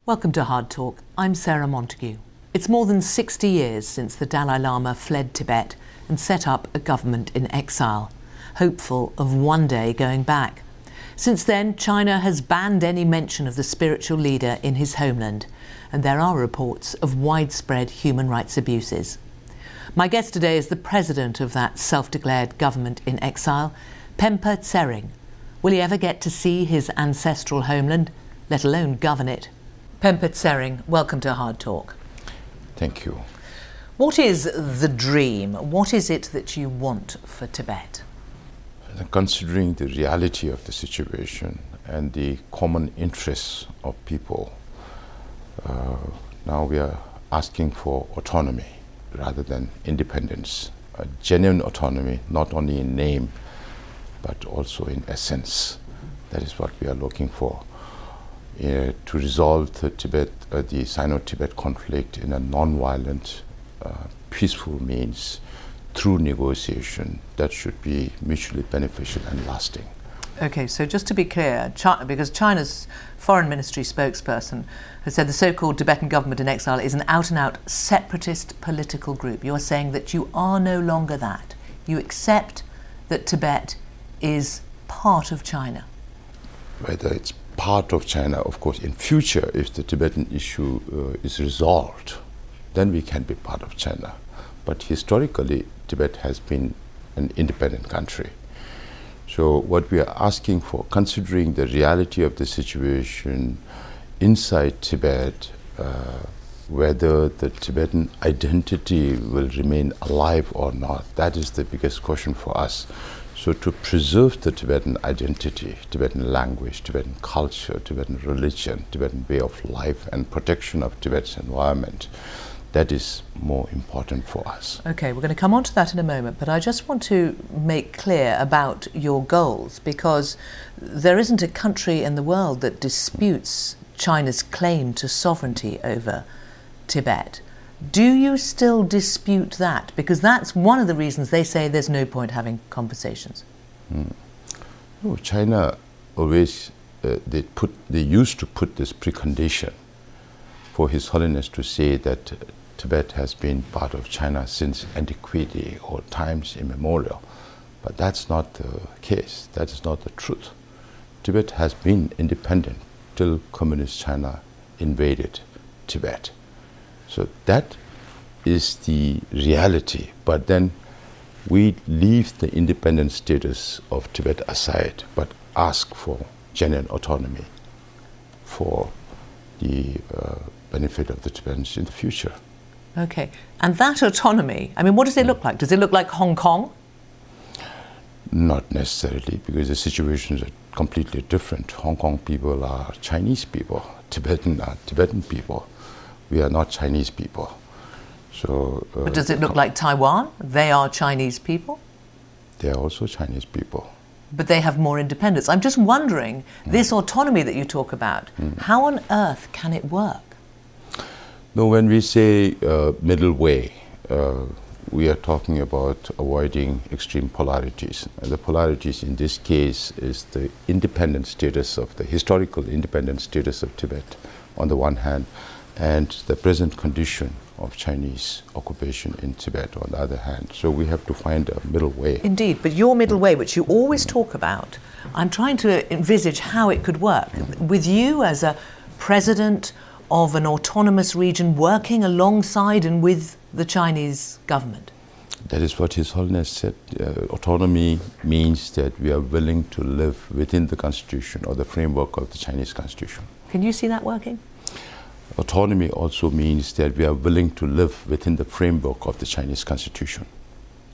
Welcome to Hard Talk. I'm Sarah Montague. It's more than 60 years since the Dalai Lama fled Tibet and set up a government in exile, hopeful of one day going back. Since then, China has banned any mention of the spiritual leader in his homeland, and there are reports of widespread human rights abuses. My guest today is the president of that self-declared government in exile, Penpa Tsering. Will he ever get to see his ancestral homeland, let alone govern it? Penpa Tsering, welcome to Hard Talk. Thank you. What is the dream? What is it that you want for Tibet? Considering the reality of the situation and the common interests of people, now we are asking for autonomy rather than independence. A genuine autonomy, not only in name, but also in essence. That is what we are looking for. To resolve the Sino-Tibet conflict in a non-violent, peaceful means through negotiation that should be mutually beneficial and lasting. Okay, so just to be clear, because China's foreign ministry spokesperson has said the so-called Tibetan government in exile is an out-and-out separatist political group. You are saying that you are no longer that. You accept that Tibet is part of China. Whether it's part of China, of course, in future, if the Tibetan issue is resolved, then we can be part of China. But historically, Tibet has been an independent country. So what we are asking for, considering the reality of the situation inside Tibet, whether the Tibetan identity will remain alive or not, that is the biggest question for us. So to preserve the Tibetan identity, Tibetan language, Tibetan culture, Tibetan religion, Tibetan way of life, and protection of Tibet's environment, that is more important for us. Okay, we're going to come on to that in a moment, but I just want to make clear about your goals, because there isn't a country in the world that disputes China's claim to sovereignty over Tibet. Do you still dispute that? Because that's one of the reasons they say there's no point having conversations. No, China always, they used to put this precondition for His Holiness to say that Tibet has been part of China since antiquity or times immemorial. But that's not the case. That is not the truth. Tibet has been independent till Communist China invaded Tibet. So that is the reality. But then we leave the independent status of Tibet aside, but ask for genuine autonomy for the benefit of the Tibetans in the future. Okay, and that autonomy, I mean, what does it look like? Does it look like Hong Kong? Not necessarily, because the situations are completely different. Hong Kong people are Chinese people, Tibetan are Tibetan people. We are not Chinese people. So, but does it look like Taiwan? They are Chinese people? They are also Chinese people. But they have more independence. I'm just wondering, this autonomy that you talk about, how on earth can it work? No, when we say middle way, we are talking about avoiding extreme polarities. And the polarities in this case is the independent status of the historical independent status of Tibet on the one hand, and the present condition of Chinese occupation in Tibet on the other hand. So we have to find a middle way. Indeed, but your middle way, which you always talk about, I'm trying to envisage how it could work. With you as a president of an autonomous region working alongside and with the Chinese government. That is what His Holiness said. Autonomy means that we are willing to live within the constitution or the framework of the Chinese constitution. Can you see that working? Autonomy also means that we are willing to live within the framework of the Chinese constitution.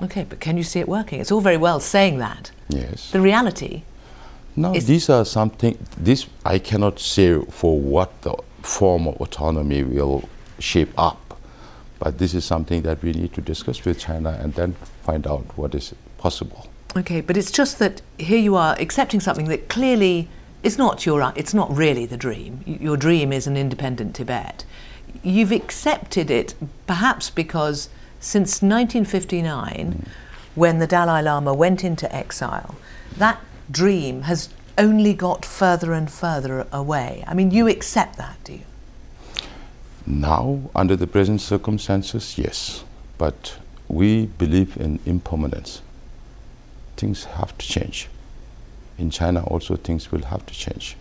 Okay, but can you see it working? It's all very well saying that. Yes. The reality No, these are something, this I cannot say for what the form of autonomy will shape up. But this is something that we need to discuss with China and then find out what is possible. Okay, but it's just that here you are accepting something that clearly it's not really the dream. Your dream is an independent Tibet. You've accepted it perhaps because since 1959, when the Dalai Lama went into exile, that dream has only got further and further away. I mean, you accept that, do you? Now, under the present circumstances, yes. But we believe in impermanence. Things have to change. In China also things will have to change.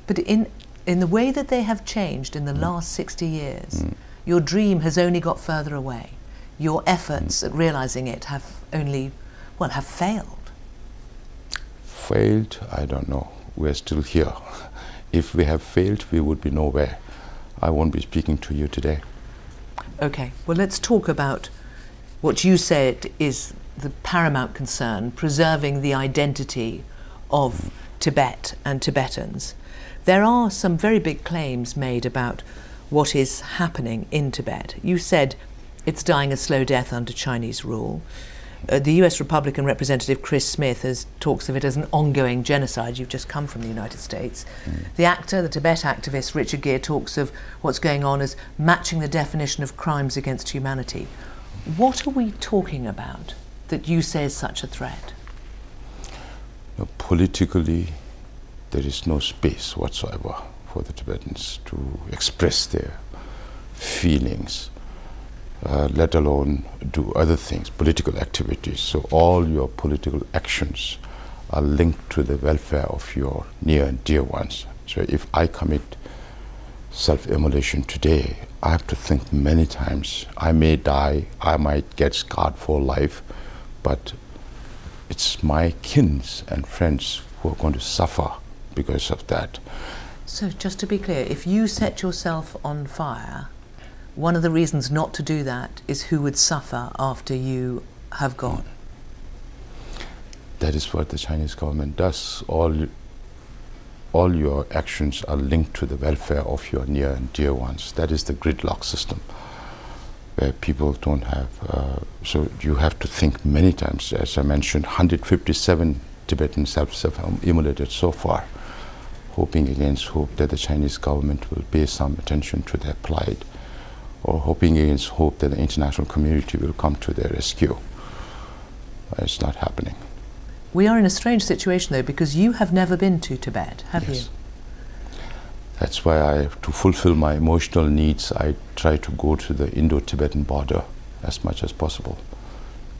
But in the way that they have changed in the last 60 years, your dream has only got further away. Your efforts at realizing it have only, well, have failed. Failed? I don't know. We're still here. If we have failed, we would be nowhere. I won't be speaking to you today. Okay, well, let's talk about what you said is the paramount concern, preserving the identity of Tibet and Tibetans. There are some very big claims made about what is happening in Tibet. You said it's dying a slow death under Chinese rule. The US Republican representative Chris Smith talks of it as an ongoing genocide. You've just come from the United States. The Tibet activist Richard Gere talks of what's going on as matching the definition of crimes against humanity. What are we talking about that you say is such a threat? No, politically, there is no space whatsoever for the Tibetans to express their feelings. Let alone do other things, political activities. So all your political actions are linked to the welfare of your near and dear ones. So if I commit self-immolation today, I have to think many times. I may die, I might get scarred for life, but it's my kins and friends who are going to suffer because of that. So just to be clear, if you set yourself on fire, one of the reasons not to do that is who would suffer after you have gone. That is what the Chinese government does. All your actions are linked to the welfare of your near and dear ones. That is the gridlock system, where people don't have, so you have to think many times. As I mentioned, 157 Tibetans self-immolated so far, hoping against hope that the Chinese government will pay some attention to their plight, or hoping against hope that the international community will come to their rescue. It's not happening. We are in a strange situation, though, because you have never been to Tibet, have you? That's why to fulfill my emotional needs, I try to go to the Indo-Tibetan border as much as possible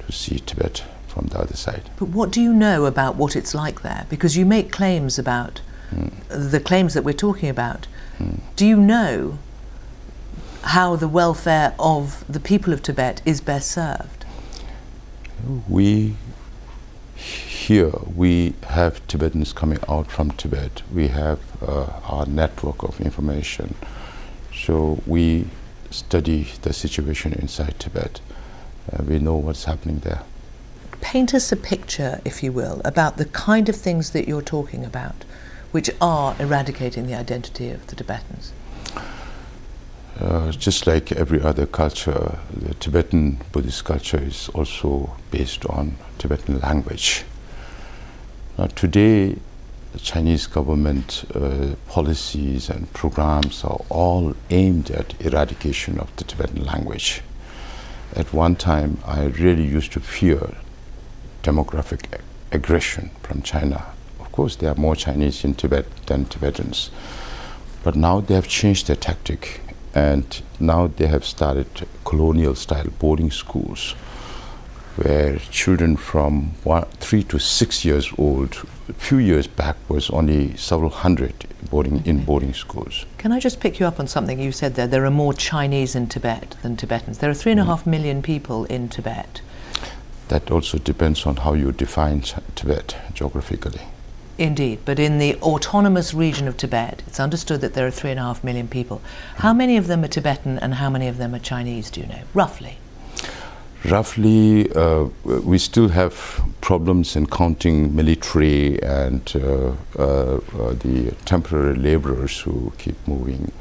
to see Tibet from the other side. But what do you know about what it's like there? Because you make claims about the claims that we're talking about. Do you know how the welfare of the people of Tibet is best served? We have Tibetans coming out from Tibet. We have our network of information. So we study the situation inside Tibet. We know what's happening there. Paint us a picture, if you will, about the kind of things that you're talking about, which are eradicating the identity of the Tibetans. Just like every other culture, the Tibetan Buddhist culture is also based on Tibetan language. Now today, the Chinese government policies and programs are all aimed at eradication of the Tibetan language. At one time, I really used to fear demographic aggression from China. Of course, there are more Chinese in Tibet than Tibetans. But now they have changed their tactic. And now they have started colonial-style boarding schools, where children from 3 to 6 years old, a few years back was only several hundred in boarding schools. Can I just pick you up on something you said there? There are more Chinese in Tibet than Tibetans. There are 3.5 million people in Tibet. That also depends on how you define Tibet geographically. Indeed, but in the autonomous region of Tibet, it's understood that there are 3.5 million people. How many of them are Tibetan and how many of them are Chinese, do you know, roughly? Roughly, we still have problems in counting military and the temporary laborers who keep moving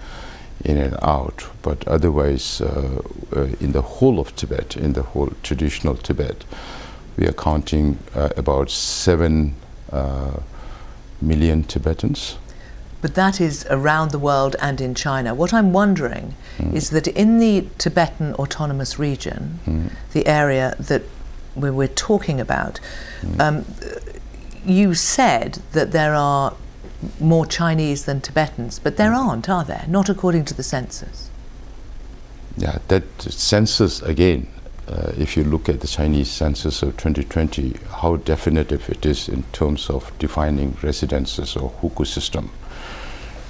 in and out. But otherwise, in the whole of Tibet, in the whole traditional Tibet, we are counting about 7 million Tibetans. But that is around the world and in China. What I'm wondering is that in the Tibetan autonomous region, the area that we're talking about, you said that there are more Chinese than Tibetans, but there aren't, are there? Not according to the census. Yeah, that census again, if you look at the Chinese census of 2020, how definitive it is in terms of defining residences or hukou system.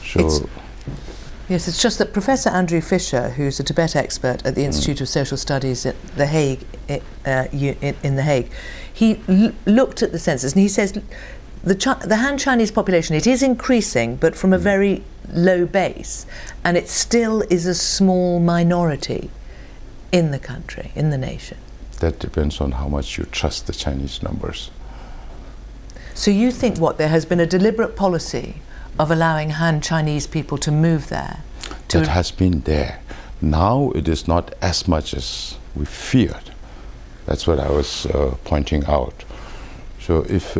So, yes, it's just that Professor Andrew Fisher, who's a Tibet expert at the Institute of Social Studies at The Hague, in The Hague, he looked at the census and he says the Han Chinese population, it is increasing, but from a very low base, and it still is a small minority in the country, in the nation. That depends on how much you trust the Chinese numbers. So you think what, there has been a deliberate policy of allowing Han Chinese people to move there? That has been there. Now it is not as much as we feared. That's what I was pointing out. So if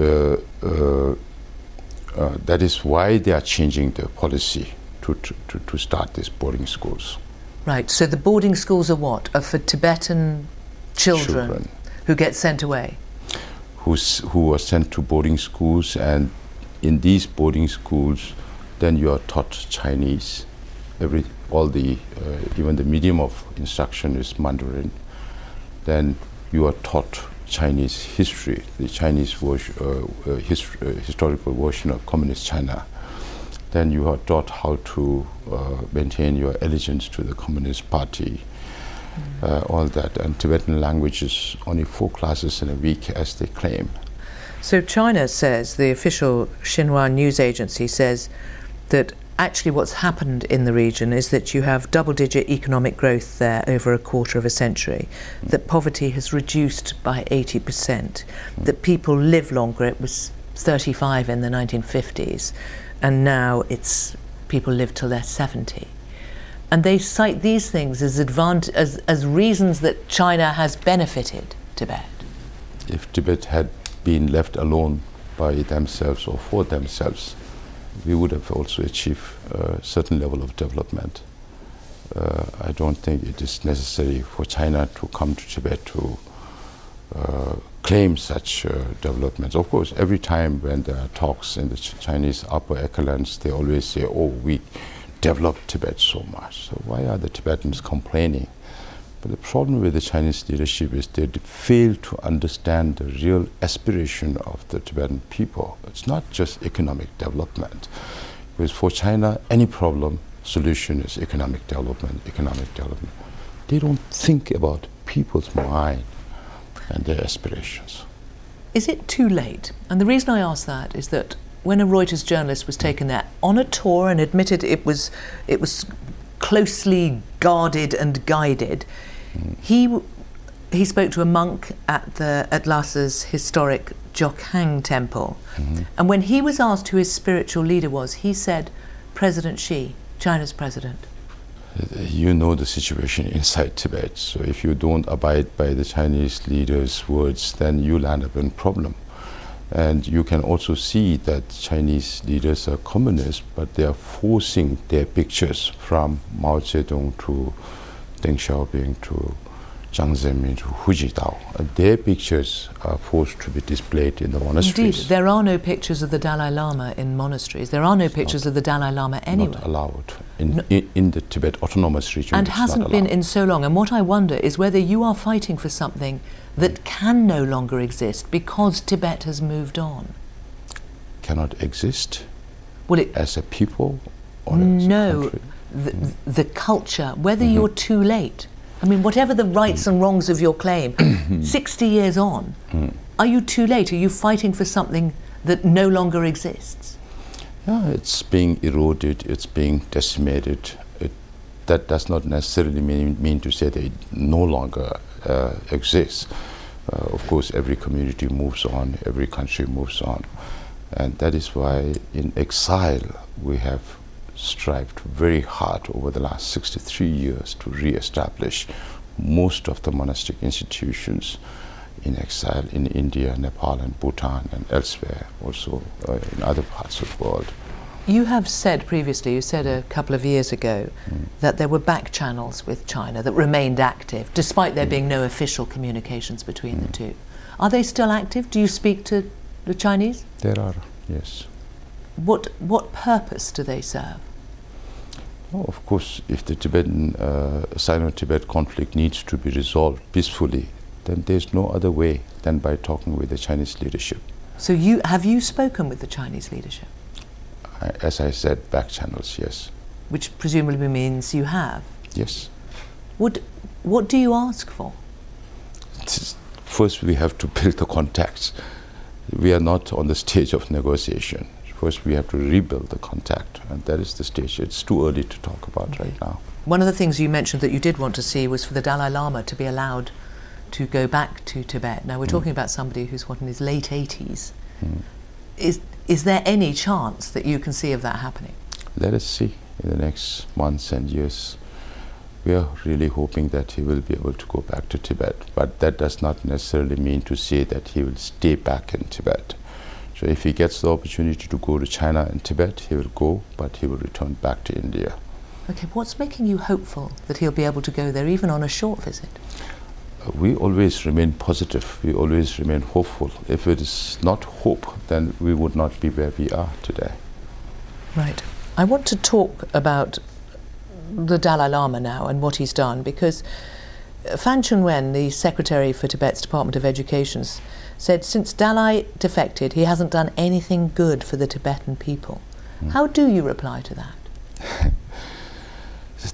that is why they are changing the policy to start these boarding schools. Right, so the boarding schools are what? Are for Tibetan children who get sent away? Who are sent to boarding schools, and in these boarding schools, then you are taught Chinese. Even the medium of instruction is Mandarin. Then you are taught Chinese history, the Chinese historical version of communist China. Then you are taught how to maintain your allegiance to the Communist Party, all that. And Tibetan language is only 4 classes in a week, as they claim. So China says, the official Xinhua news agency says that actually what's happened in the region is that you have double-digit economic growth there over a quarter of a century, that poverty has reduced by 80%, that people live longer. It was 35 in the 1950s, and now it's people live till they're 70. And they cite these things as reasons that China has benefited Tibet. If Tibet had been left alone by themselves or for themselves, we would have also achieved a certain level of development. I don't think it is necessary for China to come to Tibet to claim such developments. Of course, every time when there are talks in the Chinese upper echelons, they always say, oh, we developed Tibet so much. So why are the Tibetans complaining? But the problem with the Chinese leadership is they fail to understand the real aspiration of the Tibetan people. It's not just economic development. Because for China, any problem, solution is economic development, economic development. They don't think about people's mind and their aspirations. Is it too late? And the reason I ask that is that when a Reuters journalist was taken there on a tour and admitted it was closely guarded and guided, he spoke to a monk at Lhasa's historic Jokhang temple, and when he was asked who his spiritual leader was, he said, President Xi, China's president. You know the situation inside Tibet, so if you don't abide by the Chinese leader's words, then you'll end up in problem. And you can also see that Chinese leaders are communists, but they are forcing their pictures from Mao Zedong to Deng Xiaoping to Jiang Zemin to Hu Jintao. Their pictures are forced to be displayed in the monasteries. Indeed, there are no pictures of the Dalai Lama in monasteries. There are no pictures of the Dalai Lama anywhere. Not allowed. In the Tibet Autonomous Region, and hasn't been in so long. And what I wonder is whether you are fighting for something that can no longer exist because Tibet has moved on. Cannot exist as a people or as a country? The culture, whether you're too late. I mean, whatever the rights and wrongs of your claim, 60 years on, are you too late? Are you fighting for something that no longer exists? Yeah, it's being eroded, it's being decimated. That does not necessarily mean to say that it no longer exists. Of course, every community moves on, every country moves on. And that is why in exile we have strived very hard over the last 63 years to re-establish most of the monastic institutions in exile in India, Nepal and Bhutan and elsewhere, also in other parts of the world. You have said previously, you said a couple of years ago, that there were back channels with China that remained active, despite there being no official communications between the two. Are they still active? Do you speak to the Chinese? There are, yes. What purpose do they serve? Oh, of course, if the Tibetan Sino-Tibet conflict needs to be resolved peacefully, then there's no other way than by talking with the Chinese leadership. So have you spoken with the Chinese leadership? As I said, back channels, yes. Which presumably means you have? Yes. What do you ask for? First, we have to build the contacts. We are not on the stage of negotiation. First, we have to rebuild the contact, and that is the stage. It's too early to talk about right now. One of the things you mentioned that you did want to see was for the Dalai Lama to be allowed to go back to Tibet. Now, we're talking about somebody who's in his late 80s. Is there any chance that you can see of that happening? Let us see in the next months and years. We are really hoping that he will be able to go back to Tibet, but that does not necessarily mean to say that he will stay back in Tibet. So if he gets the opportunity to go to China and Tibet, he will go, but he will return back to India. Okay, what's making you hopeful that he'll be able to go there, even on a short visit? We always remain positive. We always remain hopeful. If it is not hope, then we would not be where we are today. Right. I want to talk about the Dalai Lama now and what he's done, because Fan Chun-wen, the Secretary for Tibet's Department of Education, said since Dalai defected, he hasn't done anything good for the Tibetan people. How do you reply to that?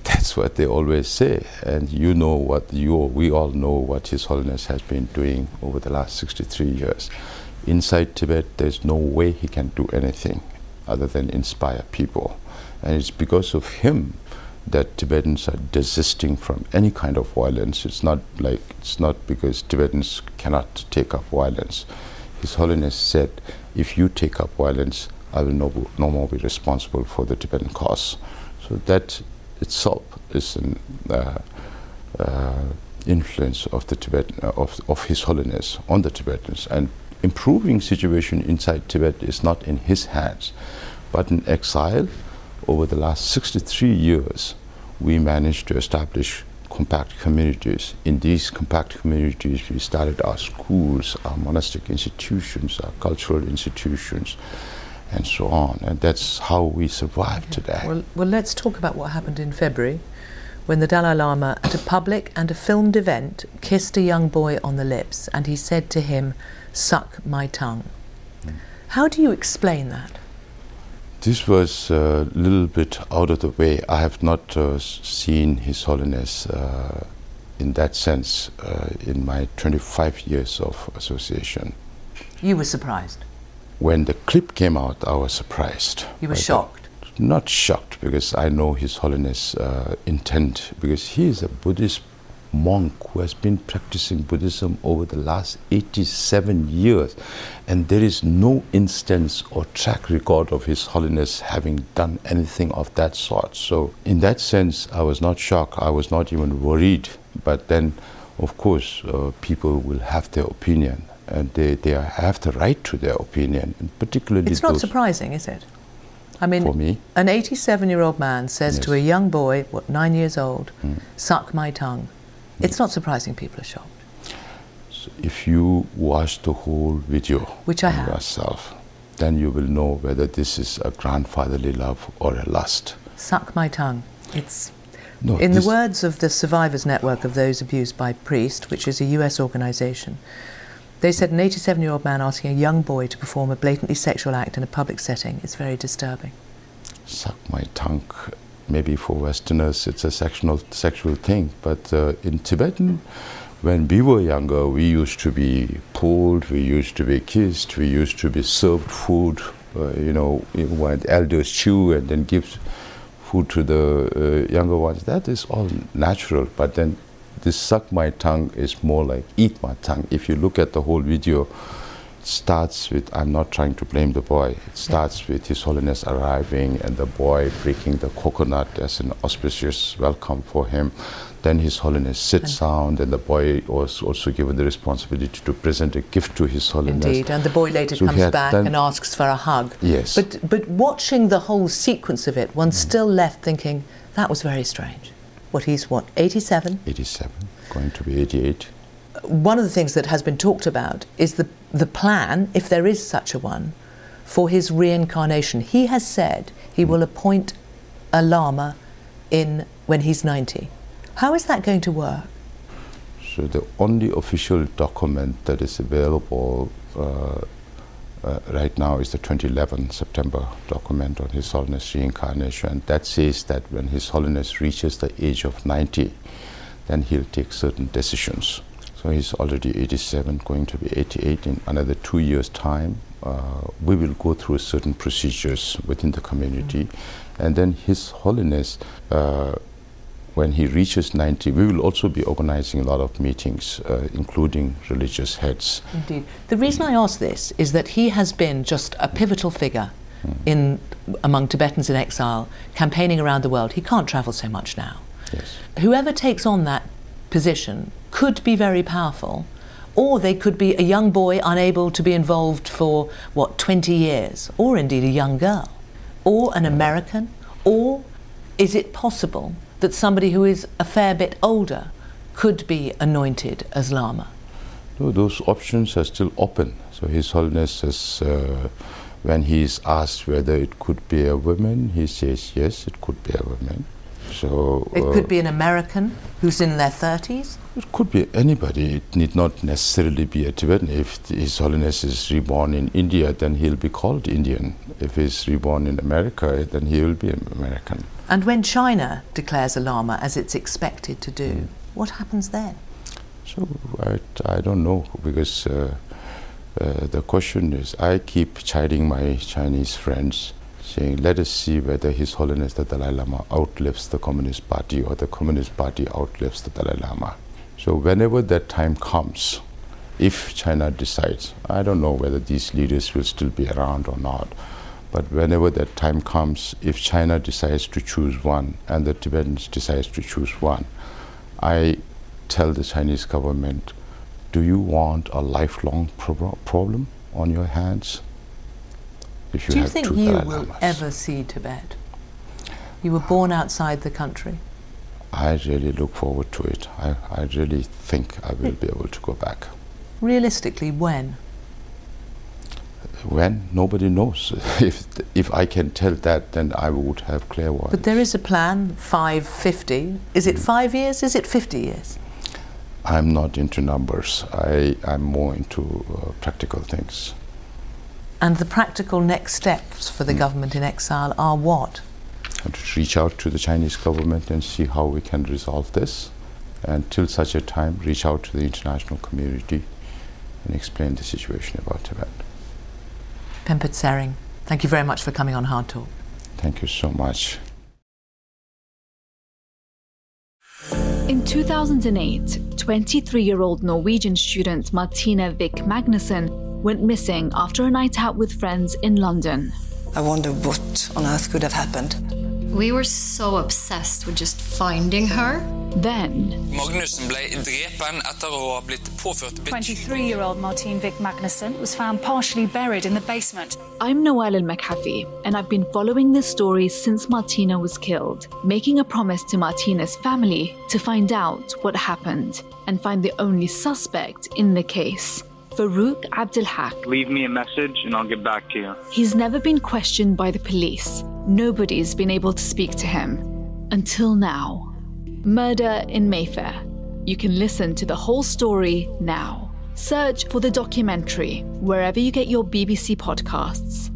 That's what they always say, and you know we all know what His Holiness has been doing over the last 63 years. Inside Tibet, there's no way he can do anything other than inspire people, and it's because of him that Tibetans are desisting from any kind of violence. It's not because Tibetans cannot take up violence. His Holiness said, if you take up violence, I will no more be responsible for the Tibetan cause. So that itself is an influence of the of His Holiness on the Tibetans, and improving situation inside Tibet is not in his hands, but in exile. Over the last 63 years, we managed to establish compact communities. In these compact communities, we started our schools, our monastic institutions, our cultural institutions, and so on. And that's how we survive today. Well, let's talk about what happened in February, when the Dalai Lama, at a public and a filmed event, kissed a young boy on the lips, and he said to him, "Suck my tongue." How do you explain that? This was a little bit out of the way. I have not seen His Holiness in that sense in my 25 years of association. You were surprised? When the clip came out, I was surprised. You were shocked? Not shocked, because I know His Holiness' intent, because he is a Buddhist monk who has been practicing Buddhism over the last 87 years, and there is no instance or track record of His Holiness having done anything of that sort. So in that sense, I was not shocked. I was not even worried. But then, of course, people will have their opinion, and they have the right to their opinion, and particularly it's not surprising, is it? I mean, for me, an 87-year-old man says to a young boy, 9 years old, "Suck my tongue." It's not surprising people are shocked. So if you watch the whole video, which I have, yourself, then you will know whether this is a grandfatherly love or a lust. Suck my tongue. It's in the words of the Survivors Network of Those Abused by Priests, which is a US organization. They said an 87-year-old man asking a young boy to perform a blatantly sexual act in a public setting is very disturbing. Suck my tongue. Maybe for Westerners it's a sexual thing, but in Tibetan, when we were younger, we used to be pulled, we used to be kissed, we used to be served food, when elders chew and then give food to the younger ones. That is all natural, but then this suck my tongue is more like eat my tongue. If you look at the whole video, starts with, I'm not trying to blame the boy, it starts with His Holiness arriving and the boy breaking the coconut as an auspicious welcome for him. Then His Holiness sits down, and the boy was also given the responsibility to present a gift to His Holiness. Indeed, and the boy later comes back and asks for a hug. Yes. But watching the whole sequence of it, one's still left thinking, that was very strange. He's 87? 87, going to be 88. One of the things that has been talked about is the plan, if there is such a one, for his reincarnation. He has said he will appoint a Lama when he's 90. How is that going to work? So the only official document that is available right now is the 2011 September document on His Holiness reincarnation. And that says that when His Holiness reaches the age of 90, then he'll take certain decisions. So he's already 87, going to be 88 in another 2 years' time. We will go through certain procedures within the community, and then His Holiness, when he reaches 90, we will also be organizing a lot of meetings, including religious heads. Indeed. The reason I ask this is that he has been just a pivotal figure among Tibetans in exile, campaigning around the world. He can't travel so much now. Yes. Whoever takes on that position could be very powerful, or they could be a young boy unable to be involved for, 20 years, or indeed a young girl, or an American, or is it possible that somebody who is a fair bit older could be anointed as Lama? No, those options are still open. So His Holiness has, when he is asked whether it could be a woman, he says yes, it could be a woman. So it could be an American who's in their 30s? It could be anybody. It need not necessarily be a Tibetan. If His Holiness is reborn in India, then he'll be called Indian. If he's reborn in America, then he will be American. And when China declares a Lama, as it's expected to do, what happens then? So I don't know, because the question is, I keep chiding my Chinese friends, saying, let us see whether His Holiness the Dalai Lama outlives the Communist Party, or the Communist Party outlives the Dalai Lama. So whenever that time comes, if China decides, I don't know whether these leaders will still be around or not, but whenever that time comes, if China decides to choose one and the Tibetans decides to choose one, I tell the Chinese government, do you want a lifelong problem on your hands? If you do you have think you will ever see Tibet? You were born outside the country. I really look forward to it. I really think I will be able to go back. Realistically, when? When? Nobody knows. If I can tell that, then I would have clairvoyance. But there is a plan, 550. Is it 5 years? Is it 50 years? I'm not into numbers. I'm more into practical things. And the practical next steps for the government in exile are what? And to reach out to the Chinese government and see how we can resolve this. And till such a time, reach out to the international community and explain the situation about Tibet. Penpa Tsering, thank you very much for coming on Hard Talk. Thank you so much. In 2008, 23-year-old Norwegian student Martine Vik Magnussen went missing after a night out with friends in London. I wonder what on earth could have happened. We were so obsessed with just finding her. Then, Magnussen ble drepen etter å ha blitt påført 23-year-old Martine Vik Magnussen was found partially buried in the basement. I'm Noelle McAfee, and I've been following this story since Martina was killed, making a promise to Martina's family to find out what happened and find the only suspect in the case. Farouk Abdelhak. Leave me a message and I'll get back to you. He's never been questioned by the police. Nobody's been able to speak to him. Until now. Murder in Mayfair. You can listen to the whole story now. Search for the documentary wherever you get your BBC podcasts.